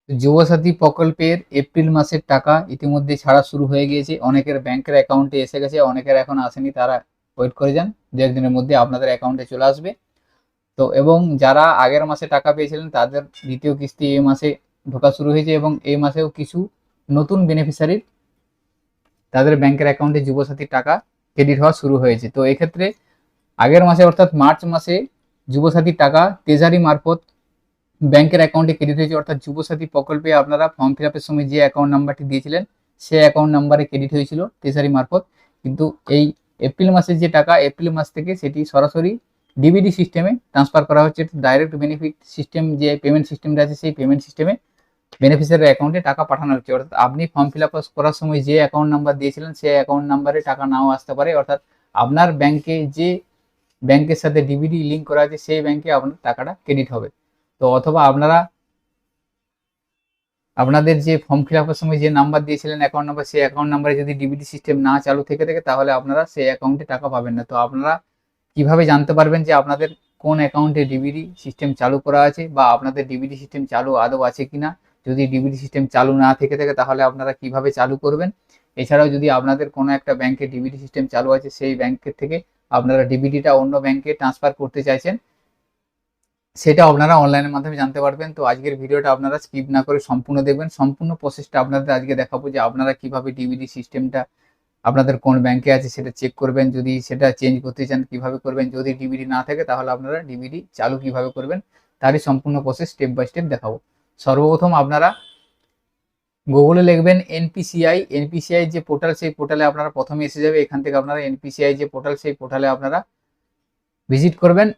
যুবসাথী প্রকল্পের এপ্রিল মাসের টাকা ইতিমধ্যে ছাড়া শুরু হয়ে গিয়েছে। অনেকের ব্যাংকের অ্যাকাউন্টে এসে গেছে, অনেকের এখন আসেনি, তারা ওয়েট করে যান, দু একদিনের মধ্যে আপনাদের অ্যাকাউন্টে চলে আসবে। তো এবং যারা আগের মাসে টাকা পেয়েছিলেন তাদের দ্বিতীয় কিস্তি এই মাসে ঢোকা শুরু হয়েছে, এবং এই মাসেও কিছু নতুন বেনিফিশিয়ারির তাদের ব্যাংকের অ্যাকাউন্টে যুবসাথীর টাকা ক্রেডিট হওয়া শুরু হয়েছে। তো এক্ষেত্রে আগের মাসে অর্থাৎ মার্চ মাসে যুবসাথীর টাকা ট্রেজারি মারফত ব্যাংকের অ্যাকাউন্টে ক্রেডিট হয়েছে, অর্থাৎ যুবসাথী প্রকল্পে আপনারা ফর্ম ফিল আপের সময় যে অ্যাকাউন্ট নাম্বারটি দিয়েছিলেন সেই অ্যাকাউন্ট নাম্বারে ক্রেডিট হয়েছিল ট্রেজারি মারফত। কিন্তু এই এপ্রিল মাসের যে টাকা, এপ্রিল মাস থেকে সেটি সরাসরি ডিবিডি সিস্টেমে ট্রান্সফার করা হচ্ছে। ডাইরেক্ট বেনিফিট সিস্টেম যে পেমেন্ট সিস্টেমটা আছে সেই পেমেন্ট সিস্টেমে বেনিফিশিয়ারি অ্যাকাউন্টে টাকা পাঠানো হচ্ছে। অর্থাৎ আপনি ফর্ম ফিল আপ করার সময় যে অ্যাকাউন্ট নাম্বার দিয়েছিলেন সেই অ্যাকাউন্ট নাম্বারে টাকা নাও আসতে পারে, অর্থাৎ আপনার ব্যাংকে যে ব্যাংকের সাথে ডিবিডি লিঙ্ক করা আছে সেই ব্যাংকে আপনার টাকাটা ক্রেডিট হবে। তো অথবা আপনারা আপনাদের যে ফর্ম ফিল আপের সময় যে নাম্বার দিয়েছিলেন অ্যাকাউন্ট নাম্বার, সেই অ্যাকাউন্ট নাম্বারে যদি ডিবিডি সিস্টেম না চালু থেকে থাকে তাহলে আপনারা সেই অ্যাকাউন্টে টাকা পাবেন না। তো আপনারা কিভাবে জানতে পারবেন যে আপনাদের কোন অ্যাকাউন্টে ডিবিডি সিস্টেম চালু করা আছে বা আপনাদের ডিবিডি সিস্টেম চালু আদৌ আছে কিনা? যদি ডিবিডি সিস্টেম চালু না থেকে থাকে তাহলে আপনারা কিভাবে চালু করবেন? এছাড়াও যদি আপনাদের কোনো একটা ব্যাংকে ডিবিডি সিস্টেম চালু আছে, সেই ব্যাংকের থেকে আপনারা ডিবিডিটা অন্য ব্যাংকে ট্রান্সফার করতে চাইছেন, সেটা আপনারা অনলাইনের মাধ্যমে জানতে পারবেন। তো আজকের ভিডিওটা আপনারা স্কিপ না করে সম্পূর্ণ দেখবেন। সম্পূর্ণ প্রসেসটা আপনাদের আজকে দেখাবো যে আপনারা কিভাবে ডিবিডি সিস্টেমটা আপনাদের কোন ব্যাংকে আছে সেটা চেক করবেন, যদি সেটা চেঞ্জ করতে চান কিভাবে করবেন, যদি ডিবিডি না থাকে তাহলে আপনারা ডিবিডি চালু কিভাবে করবেন, তারই সম্পূর্ণ প্রসেস স্টেপ বাই স্টেপ দেখাবো। সর্বপ্রথম আপনারা গুগলে লিখবেন এনপিসিআই যে পোর্টাল, সেই পোর্টালে আপনারা প্রথমে এসে যাবে। এখান থেকে আপনারা এনপিসিআই যে পোর্টাল সেই পোর্টালে আপনারা ভিজিট করবেন।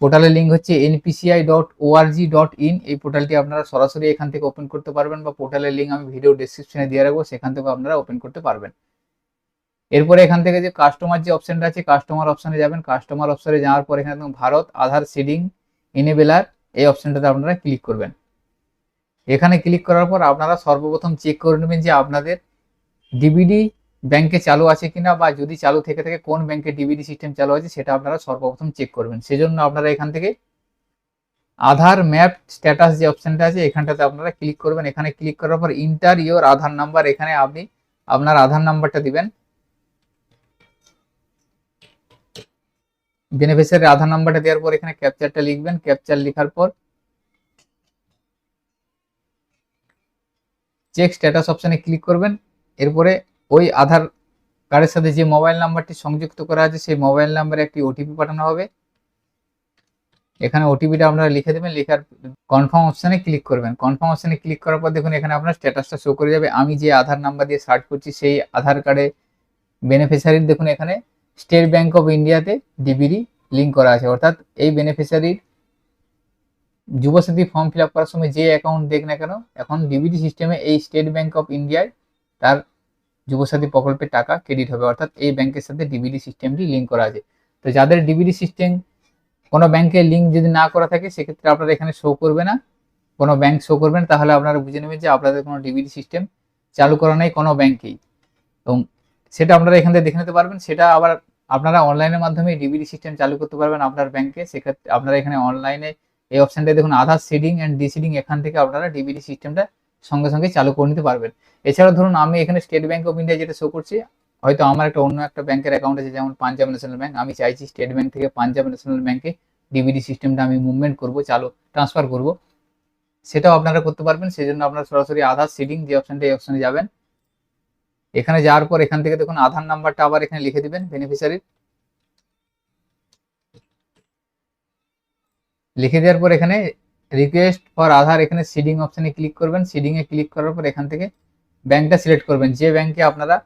পোর্টালের লিঙ্ক হচ্ছে npci.org.in। এই পোর্টালটি আপনারা সরাসরি এখান থেকে ওপেন করতে পারবেন, বা পোর্টালের লিঙ্ক আমি ভিডিও ডেসক্রিপশনে দিয়ে রাখবো, সেখান থেকে আপনারা ওপেন করতে পারবেন। এরপরে এখান থেকে যে কাস্টমার যে অপশনটা আছে কাস্টমার অপশনে যাবেন। কাস্টমার অপশনে যাওয়ার পর এখানে ভারত আধার সিডিং এনেবেলার এই অপশনটাতে আপনারা ক্লিক করবেন। এখানে ক্লিক করার পর আপনারা সর্বপ্রথম চেক করে নেবেন যে আপনাদের ডিবিডি ব্যাংকে চালু আছে কিনা, বা যদি চালু থেকে থাকে কোন ব্যাংকে ডিবিডি সিস্টেম চালু আছে সেটা আপনারা সর্বপ্রথম চেক করবেন। সেজন্য আপনারা এখান থেকে আধার ম্যাপ স্ট্যাটাস যে অপশনটা আছে এখানটাতে আপনারা ক্লিক করবেন। এখানে ক্লিক করার পর ইন্টার ইওর আধার নাম্বার, এখানে আপনি আপনার আধার নাম্বারটা দিবেন। বেনিফিশিয়ারি আধার নাম্বারটা দেওয়ার পর এখানে ক্যাপচারটা লিখবেন। ক্যাপচার লেখার পর চেক স্ট্যাটাস অপশনে ক্লিক করবেন। এরপরে ওই আধার কার্ডের সাথে যে মোবাইল নাম্বারটি সংযুক্ত করা আছে সেই মোবাইল নাম্বারে একটি ওটিপি পাঠানো হবে। এখানে ওটিপিটা আপনারা লিখে দেবেন। লেখার কনফার্ম অপশনে ক্লিক করবেন। কনফার্ম অপশনে ক্লিক করার পর দেখুন এখানে আপনার স্ট্যাটাসটা শো করে যাবে। আমি যে আধার নাম্বার দিয়ে সার্চ করছি সেই আধার কার্ডে বেনিফিশিয়ারির দেখুন এখানে স্টেট ব্যাংক অফ ইন্ডিয়াতে ডিবিডি লিঙ্ক করা আছে, অর্থাৎ এই বেনিফিশিয়ারির যুবসাথী ফর্ম ফিল আপ করার সময় যে অ্যাকাউন্ট দেখ না কেন, এখন ডিবিডি সিস্টেমে এই স্টেট ব্যাংক অফ ইন্ডিয়ায় তার যুবসাথী প্রকল্পের টাকা ক্রেডিট হবে, অর্থাৎ এই ব্যাংকের সাথে ডিবিডি সিস্টেমটি লিঙ্ক করা আছে। তো যাদের ডিবিডি সিস্টেম কোনো ব্যাংকের লিঙ্ক যদি না করা থাকে সেক্ষেত্রে আপনারা এখানে শো করবে না, কোনো ব্যাংক শো করবেন, তাহলে আপনারা বুঝে নেবেন যে আপনাদের কোনো ডিবিডি সিস্টেম চালু করা নেই কোনো ব্যাংকেই। এবং সেটা আপনারা এখান থেকে দেখে নিতে পারবেন। সেটা আবার আপনারা অনলাইনের মাধ্যমে ডিবিডি সিস্টেম চালু করতে পারবেন আপনার ব্যাংকে। সেক্ষেত্রে আপনারা এখানে অনলাইনে এই অপশানটা দেখুন আধার সিডিং অ্যান্ড ডিসিডিং, এখান থেকে আপনারা ডিবিডি সিস্টেমটা সঙ্গে সঙ্গে চালু করে নিতে পারবেন। এছাড়া ধরুন আমি এখানে স্টেট ব্যাংক অফ ইন্ডিয়া যেটা শো করছি, হয়তো আমার একটা অন্য একটা ব্যাংকের অ্যাকাউন্ট আছে যেমন পাঞ্জাব ন্যাশনাল ব্যাংক, আমি চাইছি স্টেট ব্যাংক থেকে পাঞ্জাব ন্যাশনাল ব্যাংকে ডিবিডি সিস্টেমটা আমি মুভমেন্ট করব, চালু ট্রান্সফার করব, সেটাও আপনারা করতে পারবেন। সেই জন্য আপনারা সরাসরি আধার সিডিং যে অপশানটা এই অপশানে যাবেন। এখানে যাওয়ার পর এখান থেকে দেখুন আধার নাম্বারটা আবার এখানে লিখে দিবেন বেনিফিশিয়ারির। লিখে দেওয়ার পর এখানে রিকোয়েস্ট ফর আধার, এখানে সিডিং অপশানে ক্লিক করবেন। সিডিংয়ে ক্লিক করার পর এখান থেকে ব্যাংকটা সিলেক্ট করবেন, যে ব্যাংকে আপনারা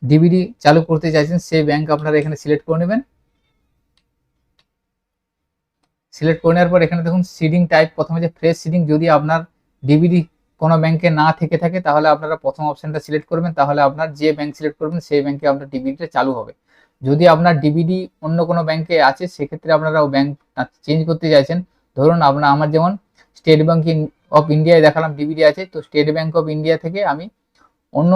ডিবিডি চালু করতে চাইছেন সেই ব্যাংক আপনারা এখানে সিলেক্ট করে নেবেন। সিলেক্ট করে নেওয়ার পর এখানে দেখুন সিডিং টাইপ, প্রথমে যে ফ্রেশ সিডিং, যদি আপনার ডিবিডি কোনো ব্যাংকে না থেকে থাকে তাহলে আপনারা প্রথম অপশানটা সিলেক্ট করবেন, তাহলে আপনার যে ব্যাংক সিলেক্ট করবেন সেই ব্যাংকে আপনার ডিবিডিটা চালু হবে। যদি আপনার ডিবিডি অন্য কোনো ব্যাংকে আছে সেক্ষেত্রে আপনারা ব্যাংক চেঞ্জ করতে চাইছেন, ধরুন আমার যেমন স্টেট ব্যাংক অফ ইন্ডিয়ায় দেখালাম ডিবিডি আছে, তো স্টেট ব্যাংক অফ ইন্ডিয়া থেকে আমি অন্য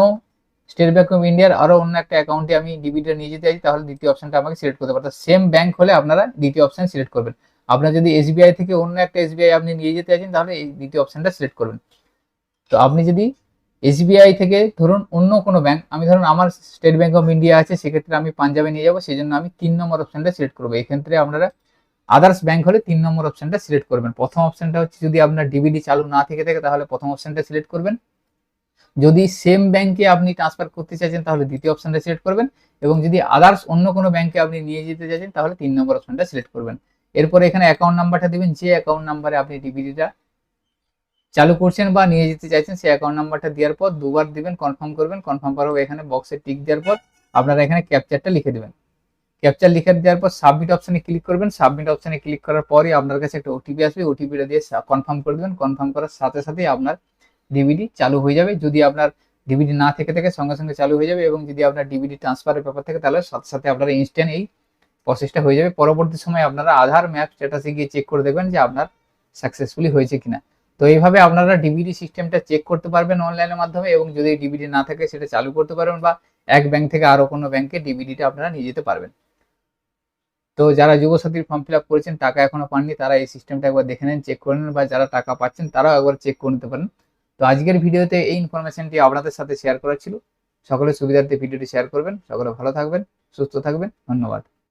স্টেট ব্যাংক অফ ইন্ডিয়ার আরও অন্য একটা অ্যাকাউন্টে আমি ডিবিডিটা নিয়ে যেতে চাইছি, তাহলে দ্বিতীয় অপশানটা আমাকে সিলেক্ট করতে পারতাম। সেম ব্যাংক হলে আপনারা দ্বিতীয় অপশান সিলেক্ট করবেন। আপনার যদি এসবিআই থেকে অন্য একটা এসবিআই আপনি নিয়ে যেতে চাইছেন তাহলে এই দ্বিতীয় অপশনটা সিলেক্ট করবেন। তো আপনি যদি এসবিআই থেকে ধরুন অন্য কোনো ব্যাংক, আমি ধরুন আমার স্টেট ব্যাংক অফ ইন্ডিয়া আছে, সেক্ষেত্রে আমি পাঞ্জাবে নিয়ে যাবো, সেই জন্য আমি 3 নম্বর অপশনটা সিলেক্ট করবো। এক্ষেত্রে আপনারা আদার্স ব্যাংক হলে 3 নম্বর অপশনটা সিলেক্ট করবেন। প্রথম অপশনটা হচ্ছে যদি আপনার ডিবিডি চালু না থেকে থাকে তাহলে প্রথম অপশনটা সিলেক্ট করবেন। যদি সেম ব্যাংকে আপনি ট্রান্সফার করতে চাইছেন তাহলে দ্বিতীয় অপশনটা সিলেক্ট করবেন, এবং যদি আদার্স অন্য কোনো ব্যাংকে আপনি নিয়ে যেতে চাইছেন তাহলে 3 নম্বর অপশনটা সিলেক্ট করবেন। এরপরে এখানে অ্যাকাউন্ট নাম্বারটা দিবেন, যে অ্যাকাউন্ট নাম্বারে আপনি ডিবিডিটা চালু করছেন বা নিয়ে যেতে চাইছেন সেই অ্যাকাউন্ট নাম্বারটা দেওয়ার পর দুবার দিবেন, কনফার্ম করবেন। কনফার্ম করার পর এখানে বক্সে টিক দেওয়ার পর আপনারা এখানে ক্যাপচারটা লিখে দেবেন। ক্যাপচার লিখে দেওয়ার পর সাবমিট অপশনে ক্লিক করবেন। সাবমিট অপশনে ক্লিক করার পরই আপনার কাছে একটা ওটিপি আসবে, ওটিপিটা দিয়ে কনফার্ম করে দেবেন। কনফার্ম করার সাথে সাথেই আপনার ডিবিডি চালু হয়ে যাবে। যদি আপনার ডিবিডি না থেকে থাকে সঙ্গে সঙ্গে চালু হয়ে যাবে, এবং যদি আপনার ডিবিডি ট্রান্সফারের ব্যাপার থাকে তাহলে সাথে সাথে আপনারা ইনস্ট্যান্ট এই প্রসেসটা হয়ে যাবে। পরবর্তী সময় আপনারা আধার ম্যাপ স্ট্যাটাসে গিয়ে চেক করে দেখবেন যে আপনার সাকসেসফুলি হয়েছে কিনা। তো এইভাবে আপনারা ডিবিডি সিস্টেমটা চেক করতে পারবেন অনলাইনের মাধ্যমে, এবং যদি ডিবিডি না থাকে সেটা চালু করতে পারবেন, বা এক ব্যাংক থেকে আরো কোনো ব্যাংকে ডিবিডিটা আপনারা নিয়ে যেতে পারবেন। তো যারা যুবসাথীর ফর্ম ফিল আপ করেছেন টাকা এখনো পাননি তারা এই সিস্টেমটা একবার দেখে নেন, চেক করে নেন, বা যারা টাকা পাচ্ছেন তারাও একবার চেক করে নিতে পারেন। তো আজকের ভিডিওতে এই ইনফরমেশনটি আপনাদের সাথে শেয়ার করা ছিল। সকলের সুবিধার্থে ভিডিওটি শেয়ার করবেন। সকলে ভালো থাকবেন, সুস্থ থাকবেন। ধন্যবাদ।